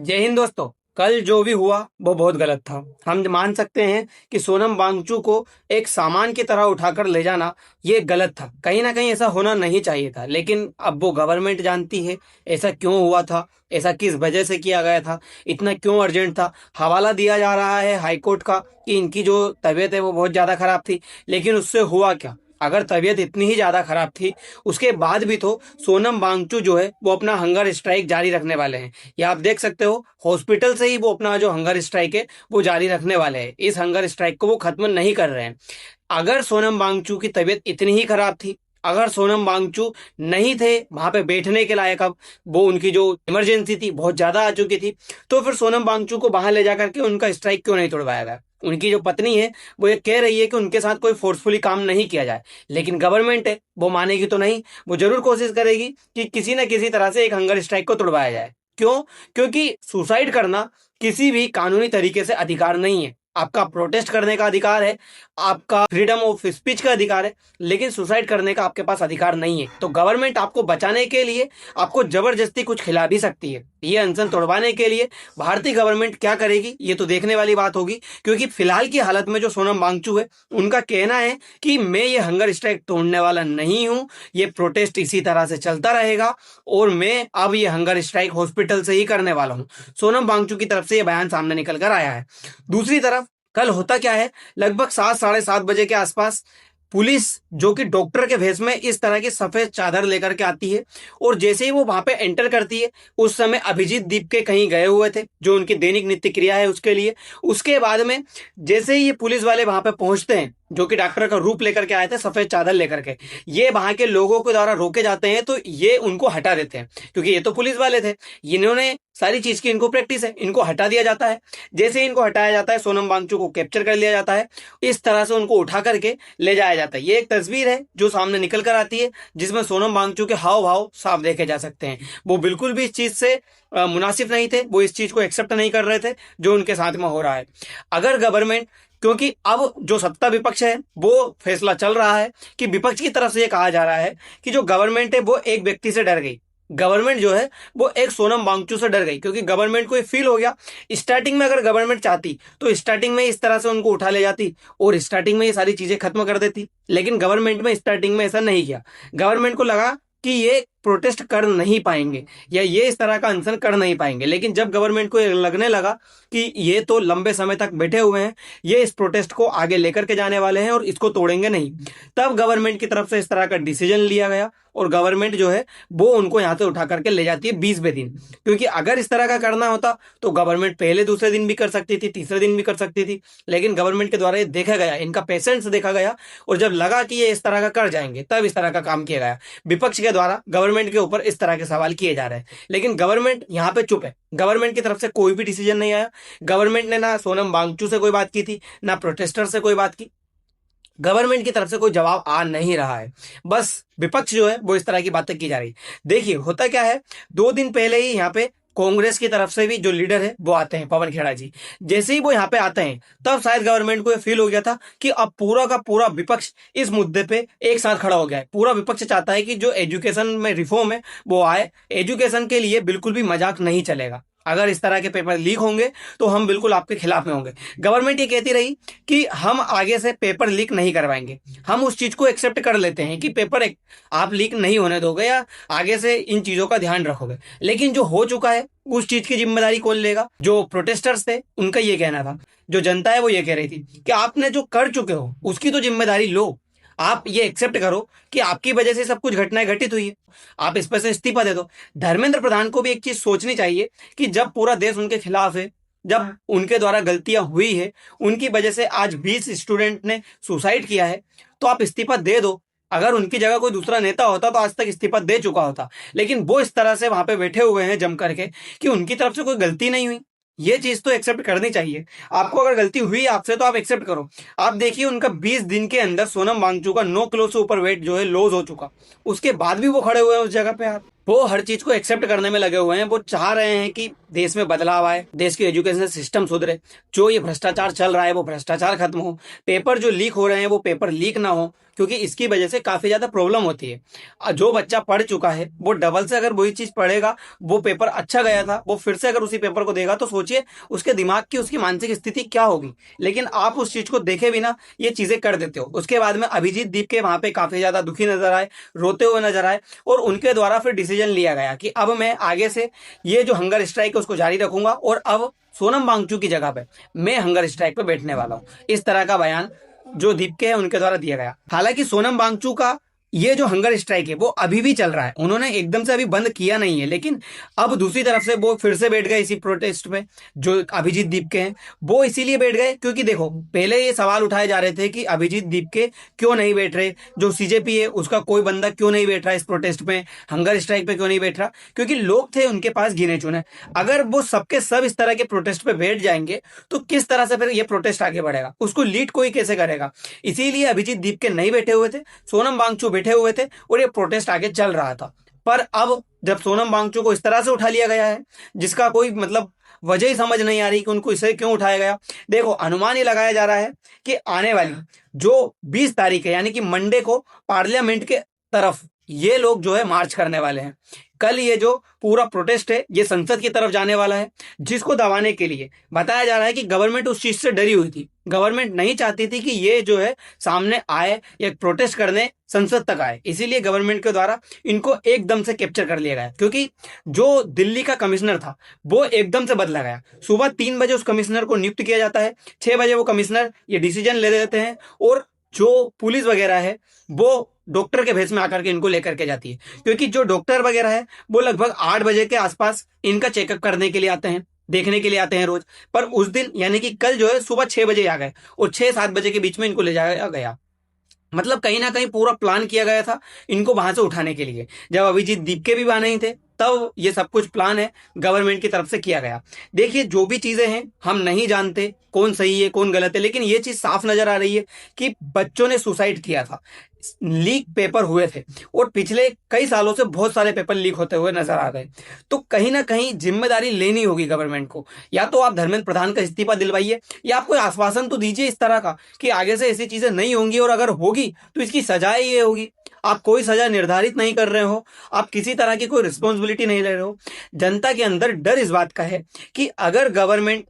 जय हिंद दोस्तों। कल जो भी हुआ वो बहुत गलत था। हम मान सकते हैं कि सोनम वांगचुक को एक सामान की तरह उठाकर ले जाना ये गलत था। कहीं ना कहीं ऐसा होना नहीं चाहिए था, लेकिन अब वो गवर्नमेंट जानती है ऐसा क्यों हुआ था, ऐसा किस वजह से किया गया था, इतना क्यों अर्जेंट था। हवाला दिया जा रहा है हाई कोर्ट का कि इनकी जो तबीयत है वो बहुत ज़्यादा खराब थी, लेकिन उससे हुआ क्या? अगर तबीयत इतनी ही ज़्यादा खराब थी, उसके बाद भी तो सोनम वांगचुक जो है वो अपना हंगर स्ट्राइक जारी रखने वाले हैं। ये आप देख सकते हो, हॉस्पिटल से ही वो अपना जो हंगर स्ट्राइक है वो जारी रखने वाले हैं। इस हंगर स्ट्राइक को वो खत्म नहीं कर रहे हैं। अगर सोनम वांगचुक की तबीयत इतनी ही खराब थी, अगर सोनम वांगचुक नहीं थे वहां पे बैठने के लायक, अब वो उनकी जो इमरजेंसी थी बहुत ज्यादा आ चुकी थी, तो फिर सोनम वांगचुक को बाहर ले जाकर के उनका स्ट्राइक क्यों नहीं तोड़वाया गया? उनकी जो पत्नी है वो ये कह रही है कि उनके साथ कोई फोर्सफुली काम नहीं किया जाए, लेकिन गवर्नमेंट है वो मानेगी तो नहीं। वो जरूर कोशिश करेगी कि किसी न किसी तरह से एक हंगर स्ट्राइक को तोड़वाया जाए। क्यों? क्योंकि सुसाइड करना किसी भी कानूनी तरीके से अधिकार नहीं है। आपका प्रोटेस्ट करने का अधिकार है, आपका फ्रीडम ऑफ स्पीच का अधिकार है, लेकिन सुसाइड करने का आपके पास अधिकार नहीं है। तो गवर्नमेंट आपको बचाने के लिए आपको जबरदस्ती कुछ खिला भी सकती है। ये अनशन तोड़वाने के लिए भारतीय गवर्नमेंट क्या करेगी ये तो देखने वाली बात होगी, क्योंकि फिलहाल की हालत में जो सोनम वांगचुक है उनका कहना है कि मैं ये हंगर स्ट्राइक तोड़ने वाला नहीं हूं, ये प्रोटेस्ट इसी तरह से चलता रहेगा और मैं अब ये हंगर स्ट्राइक हॉस्पिटल से ही करने वाला हूं। सोनम वांगचुक की तरफ से ये बयान सामने निकल कर आया है। दूसरी तरफ कल होता क्या है, लगभग 7 साढ़े 7 बजे के आसपास पुलिस जो कि डॉक्टर के भेष में इस तरह की सफेद चादर लेकर के आती है, और जैसे ही वो वहां पे एंटर करती है, उस समय अभिजीत दीप के कहीं गए हुए थे जो उनकी दैनिक नित्य क्रिया है उसके लिए। उसके बाद में जैसे ही ये पुलिस वाले वहां पे पहुंचते हैं, जो कि डॉक्टर का रूप लेकर के आए थे सफेद चादर लेकर के, ये वहां के लोगों के द्वारा रोके जाते हैं तो ये उनको हटा देते हैं, क्योंकि ये तो पुलिस वाले थे, इन्होंने सारी चीज की इनको प्रैक्टिस है, इनको हटा दिया जाता है। जैसे ही इनको हटाया जाता है, सोनम वांगचुक को कैप्चर कर लिया जाता है, इस तरह से उनको उठा करके ले जाया जाता है। ये एक तस्वीर है जो सामने निकल कर आती है, जिसमें सोनम वांगचुक के हाव भाव साफ देखे जा सकते हैं। वो बिल्कुल भी इस चीज से मुनासिब नहीं थे, वो इस चीज को एक्सेप्ट नहीं कर रहे थे जो उनके साथ में हो रहा है। अगर गवर्नमेंट, क्योंकि अब जो सत्ता विपक्ष है वो फैसला चल रहा है कि विपक्ष की तरफ से ये कहा जा रहा है कि जो गवर्नमेंट है वो एक व्यक्ति से डर गई। गवर्नमेंट जो है वो एक सोनम वांगचुक से डर गई, क्योंकि गवर्नमेंट को ये फील हो गया। स्टार्टिंग में अगर गवर्नमेंट चाहती तो स्टार्टिंग में इस तरह से उनको उठा ले जाती और स्टार्टिंग में ये सारी चीजें खत्म कर देती, लेकिन गवर्नमेंट में स्टार्टिंग में ऐसा नहीं किया। गवर्नमेंट को लगा कि ये प्रोटेस्ट कर नहीं पाएंगे या ये इस तरह का अनशन कर नहीं पाएंगे, लेकिन जब गवर्नमेंट को ये लगने लगा कि ये तो लंबे समय तक बैठे हुए हैं, ये इस प्रोटेस्ट को आगे लेकर के जाने वाले हैं और इसको तोड़ेंगे नहीं, तब गवर्नमेंट की तरफ से इस तरह का डिसीजन लिया गया और गवर्नमेंट जो है वो उनको यहाँ से उठा करके ले जाती है 20वें दिन। क्योंकि अगर इस तरह का करना होता तो गवर्नमेंट पहले दूसरे दिन भी कर सकती थी, तीसरे दिन भी कर सकती थी, लेकिन गवर्नमेंट के द्वारा ये देखा गया, इनका पेशेंस देखा गया, और जब लगा कि ये इस तरह का कर जाएंगे तब इस तरह का काम किया गया। विपक्ष के द्वारा गवर्नमेंट के ऊपर इस तरह के सवाल किए जा रहे हैं, लेकिन गवर्नमेंट यहाँ पे चुप है। गवर्नमेंट की तरफ से कोई भी डिसीजन नहीं आया। गवर्नमेंट ने ना सोनम वांगचुक से कोई बात की थी, ना प्रोटेस्टर से कोई बात की। गवर्नमेंट की तरफ से कोई जवाब आ नहीं रहा है, बस विपक्ष जो है वो इस तरह की बातें की जा रही है। देखिए होता क्या है, 2 दिन पहले ही यहाँ पे कांग्रेस की तरफ से भी जो लीडर है वो आते हैं, पवन खेड़ा जी। जैसे ही वो यहाँ पे आते हैं तब शायद गवर्नमेंट को ये फील हो गया था कि अब पूरा का पूरा विपक्ष इस मुद्दे पे एक साथ खड़ा हो गया है। पूरा विपक्ष चाहता है कि जो एजुकेशन में रिफॉर्म है वो आए। एजुकेशन के लिए बिल्कुल भी मजाक नहीं चलेगा। अगर इस तरह के पेपर लीक होंगे तो हम बिल्कुल आपके खिलाफ में होंगे। गवर्नमेंट ये कहती रही कि हम आगे से पेपर लीक नहीं करवाएंगे, हम उस चीज को एक्सेप्ट कर लेते हैं कि पेपर एक आप लीक नहीं होने दोगे या आगे से इन चीजों का ध्यान रखोगे, लेकिन जो हो चुका है उस चीज की जिम्मेदारी कौन लेगा? जो प्रोटेस्टर्स थे उनका ये कहना था, जो जनता है वो ये कह रही थी कि आपने जो कर चुके हो उसकी तो जिम्मेदारी लो। आप ये एक्सेप्ट करो कि आपकी वजह से सब कुछ घटनाएं घटित हुई है, आप इस पर से इस्तीफा दे दो। धर्मेंद्र प्रधान को भी एक चीज सोचनी चाहिए कि जब पूरा देश उनके खिलाफ है, जब उनके द्वारा गलतियां हुई है, उनकी वजह से आज 20 स्टूडेंट ने सुसाइड किया है, तो आप इस्तीफा दे दो। अगर उनकी जगह कोई दूसरा नेता होता तो आज तक इस्तीफा दे चुका होता, लेकिन वो इस तरह से वहां पे बैठे हुए हैं जम करके कि उनकी तरफ से कोई गलती नहीं हुई। ये चीज तो एक्सेप्ट करनी चाहिए। आपको अगर गलती हुई आपसे तो आप एक्सेप्ट करो। आप देखिए उनका 20 दिन के अंदर सोनम वांगचुक का 9 किलो से ऊपर वेट जो है लॉस हो चुका, उसके बाद भी वो खड़े हुए हैं उस जगह पे। आप वो हर चीज को एक्सेप्ट करने में लगे हुए हैं। वो चाह रहे हैं कि देश में बदलाव आए, देश की एजुकेशन सिस्टम सुधरे, जो ये भ्रष्टाचार चल रहा है वो भ्रष्टाचार खत्म हो, पेपर जो लीक हो रहे हैं वो पेपर लीक ना हो, क्योंकि इसकी वजह से काफी ज्यादा प्रॉब्लम होती है। जो बच्चा पढ़ चुका है वो डबल से अगर वही चीज पढ़ेगा, वो पेपर अच्छा गया था, वो फिर से अगर उसी पेपर को देगा तो सोचिए उसके दिमाग की, उसकी मानसिक स्थिति क्या होगी। लेकिन आप उस चीज को देखे बिना ये चीजें कर देते हो। उसके बाद में अभिजीत दीप के वहां पे काफी ज्यादा दुखी नजर आए, रोते हुए नजर आए, और उनके द्वारा फिर डिसीजन लिया गया कि अब मैं आगे से ये जो हंगर स्ट्राइक है उसको जारी रखूंगा, और अब सोनम वांगचुक की जगह पे मैं हंगर स्ट्राइक पे बैठने वाला हूँ। इस तरह का बयान जो दीपके है उनके द्वारा दिया गया। हालांकि सोनम वांगचुक का ये जो हंगर स्ट्राइक है वो अभी भी चल रहा है, उन्होंने एकदम से अभी बंद किया नहीं है, लेकिन अब दूसरी तरफ से वो फिर से बैठ गए इसी प्रोटेस्ट में। जो अभिजीत दीपके हैं वो इसीलिए बैठ गए क्योंकि देखो, पहले ये सवाल उठाए जा रहे थे कि अभिजीत दीपके क्यों नहीं बैठ रहे, जो सीजेपी है उसका कोई बंदा क्यों नहीं बैठ रहा इस प्रोटेस्ट में, हंगर स्ट्राइक पे क्यों नहीं बैठ रहा, क्योंकि लोग थे उनके पास गिने चुने। अगर वो सबके सब इस तरह के प्रोटेस्ट पे बैठ जाएंगे तो किस तरह से फिर ये प्रोटेस्ट आगे बढ़ेगा, उसको लीड कोई कैसे करेगा। इसीलिए अभिजीत दीपके नहीं बैठे हुए थे, सोनम वांगचुक बैठे हुए थे, और ये प्रोटेस्ट आगे चल रहा था। पर अब जब सोनम वांगचुक को इस तरह से उठा लिया गया है, जिसका कोई मतलब वजह ही समझ नहीं आ रही कि उनको इसे क्यों उठाया गया। देखो, अनुमान ये लगाया जा रहा है कि आने वाली जो 20 तारीख है, यानी कि मंडे को पार्लियामेंट के तरफ ये लोग जो है मार्च करने वाले हैं। कल ये जो पूरा प्रोटेस्ट है ये संसद की तरफ जाने वाला है, जिसको दबाने के लिए बताया जा रहा है कि गवर्नमेंट उस चीज से डरी हुई थी। गवर्नमेंट नहीं चाहती थी कि ये जो है सामने आए या प्रोटेस्ट करने संसद तक आए, इसीलिए गवर्नमेंट के द्वारा इनको एकदम से कैप्चर कर लिया गया। क्योंकि जो दिल्ली का कमिश्नर था वो एकदम से बदला गया। सुबह 3 बजे उस कमिश्नर को नियुक्त किया जाता है, 6 बजे वो कमिश्नर ये डिसीजन ले देते हैं, और जो पुलिस वगैरह है वो डॉक्टर के भेष में आकर के इनको लेकर के जाती है। क्योंकि जो डॉक्टर वगैरह है वो लगभग 8 बजे के आसपास इनका चेकअप करने के लिए आते हैं, देखने के लिए आते हैं रोज। पर उस दिन यानी कि कल जो है सुबह 6 बजे आ गए, और 6-7 बजे के बीच में इनको ले जाया गया। मतलब कहीं ना कहीं पूरा प्लान किया गया था इनको वहां से उठाने के लिए। जब अभिजीत दीपके भी वहां नहीं थे तब ये सब कुछ प्लान है गवर्नमेंट की तरफ से किया गया। देखिए, जो भी चीजें हैं हम नहीं जानते कौन सही है कौन गलत है, लेकिन ये चीज साफ नजर आ रही है कि बच्चों ने सुसाइड किया था, लीक पेपर हुए थे, और पिछले कई सालों से बहुत सारे पेपर लीक होते हुए नजर आ गए। तो कहीं ना कहीं जिम्मेदारी लेनी होगी गवर्नमेंट को। या तो आप धर्मेंद्र प्रधान का इस्तीफा दिलवाइए, या आप कोई आश्वासन तो दीजिए इस तरह का कि आगे से ऐसी चीजें नहीं होंगी, और अगर होगी तो इसकी सजाएं ये होगी। आप कोई सजा निर्धारित नहीं कर रहे हो, आप किसी तरह की कोई रिस्पॉन्सिबिलिटी नहीं ले रहे हो। जनता के अंदर डर इस बात का है कि अगर गवर्नमेंट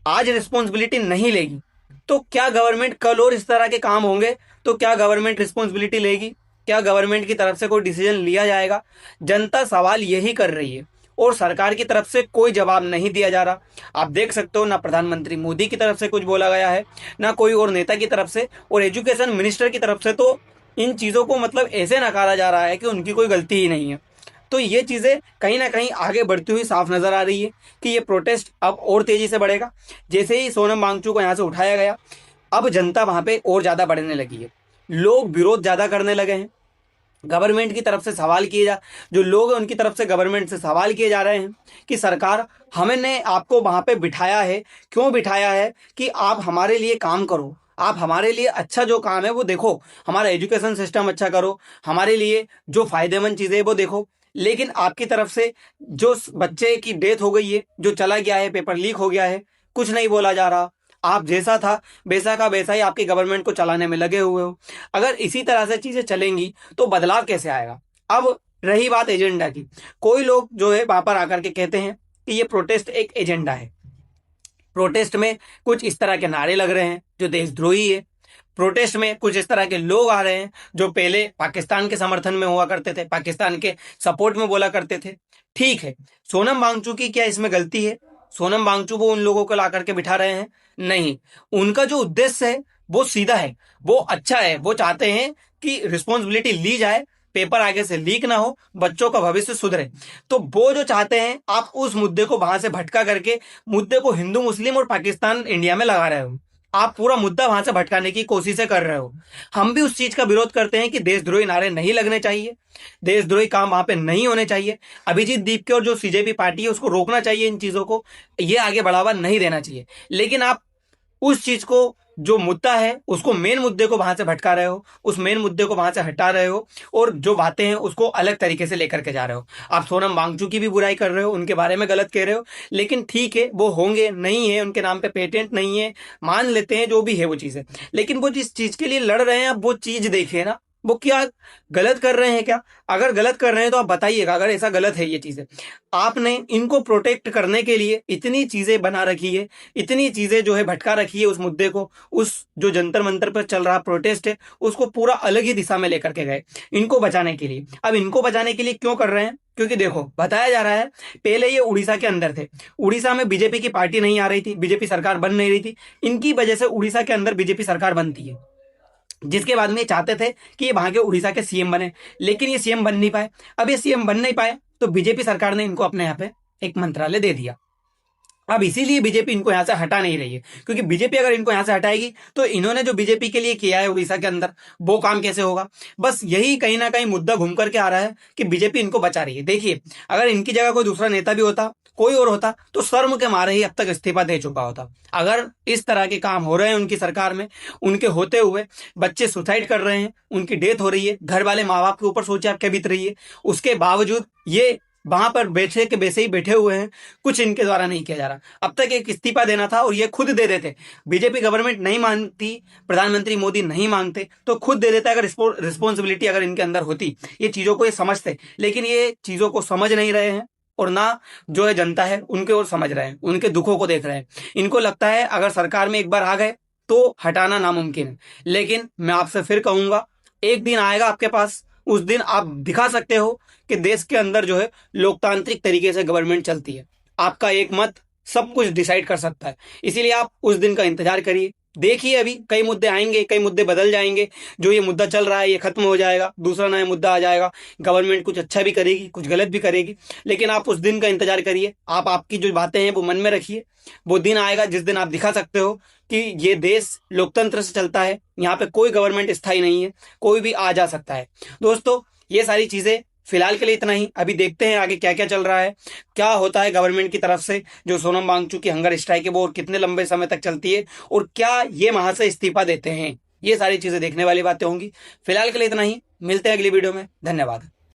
आज रिस्पॉन्सिबिलिटी नहीं लेगी तो क्या गवर्नमेंट कल और इस तरह के काम होंगे, तो क्या गवर्नमेंट रिस्पॉन्सिबिलिटी लेगी, क्या गवर्नमेंट की तरफ से कोई डिसीजन लिया जाएगा। जनता सवाल यही कर रही है, और सरकार की तरफ से कोई जवाब नहीं दिया जा रहा। आप देख सकते हो ना प्रधानमंत्री मोदी की तरफ से कुछ बोला गया है, ना कोई और नेता की तरफ से, और एजुकेशन मिनिस्टर की तरफ से तो इन चीज़ों को मतलब ऐसे नकारा जा रहा है कि उनकी कोई गलती ही नहीं है। तो ये चीज़ें कहीं ना कहीं आगे बढ़ती हुई साफ नजर आ रही है कि ये प्रोटेस्ट अब और तेजी से बढ़ेगा। जैसे ही सोनम वांगचुक को यहाँ से उठाया गया, अब जनता वहां पे और ज्यादा बढ़ने लगी है, लोग विरोध ज्यादा करने लगे हैं। गवर्नमेंट की तरफ से सवाल किए जा जो लोग हैं उनकी तरफ से गवर्नमेंट से सवाल किए जा रहे हैं कि सरकार, हमने आपको वहां पे बिठाया है, क्यों बिठाया है कि आप हमारे लिए काम करो, आप हमारे लिए अच्छा जो काम है वो देखो, हमारा एजुकेशन सिस्टम अच्छा करो, हमारे लिए जो फायदेमंद चीज़ें है वो देखो। लेकिन आपकी तरफ से जो बच्चे की डेथ हो गई है, जो चला गया है, पेपर लीक हो गया है, कुछ नहीं बोला जा रहा। आप जैसा था वैसा का वैसा ही आपकी गवर्नमेंट को चलाने में लगे हुए हो। अगर इसी तरह से चीजें चलेंगी तो बदलाव कैसे आएगा। अब रही बात एजेंडा की, कोई लोग जो है वहां पर आकर के कहते हैं कि ये प्रोटेस्ट एक एजेंडा है। प्रोटेस्ट में कुछ इस तरह के नारे लग रहे हैं जो देशद्रोही है। प्रोटेस्ट में कुछ इस तरह के लोग आ रहे हैं जो पहले पाकिस्तान के समर्थन में हुआ करते थे, पाकिस्तान के सपोर्ट में बोला करते थे। ठीक है, सोनम वांगचुक की क्या इसमें गलती है? सोनम वांगचुक को उन लोगों को ला करके बिठा रहे हैं? नहीं, उनका जो उद्देश्य है वो सीधा है, वो अच्छा है। वो चाहते हैं कि रिस्पॉन्सिबिलिटी ली जाए, पेपर आगे से लीक ना हो, बच्चों का भविष्य सुधरे। तो वो जो चाहते हैं, आप उस मुद्दे को वहां से भटका करके मुद्दे को हिंदू मुस्लिम और पाकिस्तान इंडिया में लगा रहे हो। आप पूरा मुद्दा वहां से भटकाने की कोशिशें कर रहे हो। हम भी उस चीज का विरोध करते हैं कि देशद्रोही नारे नहीं लगने चाहिए, देशद्रोही काम वहां पे नहीं होने चाहिए। अभिजीत दीप के और जो सीजेपी पार्टी है उसको रोकना चाहिए, इन चीजों को ये आगे बढ़ावा नहीं देना चाहिए। लेकिन आप उस चीज को जो मुद्दा है उसको, मेन मुद्दे को वहां से भटका रहे हो, उस मेन मुद्दे को वहां से हटा रहे हो, और जो बातें हैं उसको अलग तरीके से लेकर के जा रहे हो। आप सोनम वांगचुक की भी बुराई कर रहे हो, उनके बारे में गलत कह रहे हो, लेकिन ठीक है, वो होंगे, नहीं है, उनके नाम पे पेटेंट नहीं है, मान लेते हैं, जो भी है वो चीज़ है। लेकिन वो जिस चीज़ के लिए लड़ रहे हैं, अब वो चीज़ देखिए ना, वो क्या गलत कर रहे हैं क्या? अगर गलत कर रहे हैं तो आप बताइएगा, अगर ऐसा गलत है ये चीज़ें। आपने इनको प्रोटेक्ट करने के लिए इतनी चीज़ें बना रखी है, इतनी चीज़ें जो है भटका रखी है उस मुद्दे को, उस जो जंतर मंतर पर चल रहा प्रोटेस्ट है उसको पूरा अलग ही दिशा में लेकर के गए इनको बचाने के लिए। अब इनको बचाने के लिए क्यों कर रहे हैं? क्योंकि देखो, बताया जा रहा है, पहले ये उड़ीसा के अंदर थे, उड़ीसा में बीजेपी की पार्टी नहीं आ रही थी, बीजेपी सरकार बन नहीं रही थी, इनकी वजह से उड़ीसा के अंदर बीजेपी सरकार बनती है, जिसके बाद में ये चाहते थे कि ये वहां के उड़ीसा के सीएम बने, लेकिन ये सीएम बन नहीं पाए। अब ये सीएम बन नहीं पाए तो बीजेपी सरकार ने इनको अपने यहाँ पे एक मंत्रालय दे दिया। अब इसीलिए बीजेपी इनको यहां से हटा नहीं रही है, क्योंकि बीजेपी अगर इनको यहां से हटाएगी तो इन्होंने जो बीजेपी के लिए किया है उड़ीसा के अंदर, वो काम कैसे होगा? बस यही कहीं ना कहीं मुद्दा घूम करके आ रहा है कि बीजेपी इनको बचा रही है। देखिए, अगर इनकी जगह कोई दूसरा नेता भी होता, कोई और होता, तो शर्म के मारे ही अब तक इस्तीफा दे चुका होता। अगर इस तरह के काम हो रहे हैं उनकी सरकार में, उनके होते हुए बच्चे सुसाइड कर रहे हैं, उनकी डेथ हो रही है, घर वाले माँ बाप के ऊपर सोचे आप क्या बीत रही है, उसके बावजूद ये वहां पर बैठे के वैसे ही बैठे हुए हैं, कुछ इनके द्वारा नहीं किया जा रहा। अब तक एक इस्तीफा देना था और ये खुद दे देते, बीजेपी गवर्नमेंट नहीं मानती, प्रधानमंत्री मोदी नहीं मांगते तो खुद दे देता, अगर रिस्पॉन्सिबिलिटी अगर इनके अंदर होती, ये चीजों को ये समझते, लेकिन ये चीजों को समझ नहीं रहे हैं, और ना जो है जनता है उनके ओर समझ रहे हैं, उनके दुखों को देख रहे हैं। इनको लगता है अगर सरकार में एक बार आ गए तो हटाना नामुमकिन है। लेकिन मैं आपसे फिर कहूंगा, एक दिन आएगा आपके पास, उस दिन आप दिखा सकते हो कि देश के अंदर जो है लोकतांत्रिक तरीके से गवर्नमेंट चलती है। आपका एक मत सब कुछ डिसाइड कर सकता है, इसीलिए आप उस दिन का इंतजार करिए। देखिए, अभी कई मुद्दे आएंगे, कई मुद्दे बदल जाएंगे, जो ये मुद्दा चल रहा है ये खत्म हो जाएगा, दूसरा नया मुद्दा आ जाएगा, गवर्नमेंट कुछ अच्छा भी करेगी, कुछ गलत भी करेगी, लेकिन आप उस दिन का इंतजार करिए। आप आपकी जो बातें हैं वो मन में रखिए, वो दिन आएगा जिस दिन आप दिखा सकते हो कि ये देश लोकतंत्र से चलता है, यहाँ पे कोई गवर्नमेंट स्थायी नहीं है, कोई भी आ जा सकता है। दोस्तों, ये सारी चीजें फिलहाल के लिए इतना ही, अभी देखते हैं आगे क्या क्या चल रहा है, क्या होता है गवर्नमेंट की तरफ से। जो सोनम वांगचुक की हंगर स्ट्राइक है वो और कितने लंबे समय तक चलती है, और क्या ये वहां से इस्तीफा देते हैं, ये सारी चीजें देखने वाली बातें होंगी। फिलहाल के लिए इतना ही, मिलते हैं अगली वीडियो में। धन्यवाद।